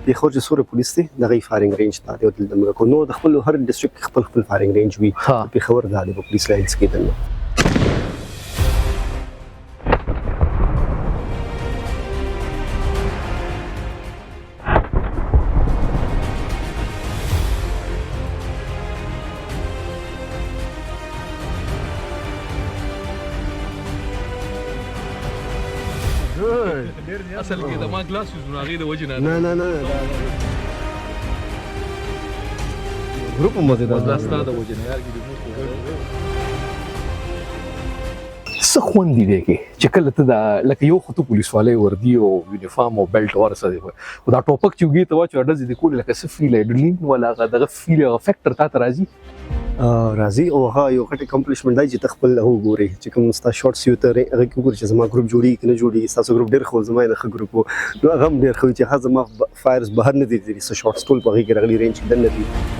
پیښور چې سوره پولیس دی دغه فایرینګ رینج ته دی دلته موږ کو نو د خپل هر ډیسټریکټ خپل فایرینګ رینج وي پیښور دا د پولیس لاینز کې دنه اصل کې د ما ګلاس یوز راغی د وجه نه ګروپ مزیدار دا ستاسو د وجه نه یار کې څه خوند دی کې چې کله ته دا لکه یو خطو پولیس والے وردی او یونیفارم او بیلټ ورسره دی او دا ټوپک چوغي ته واچو اډز دی کول لکه سفیل ایډلین ولا غدغه فیل او فیکټر تا راځي راځي او ها یو غټ اکمپلیشمنت دی چې تخپل هو ګوري چې کوم ستا شارټس یو ته هغه ګوري چې زما ګروپ جوړي کنه جوړي تاسو ګروپ ډیر خو زما نه ګروپ نو هغه ډیر خو چې هغه زما فایرز بهر نه دي څه شارټس ټول په هغه کې رغلي رینج دنه دي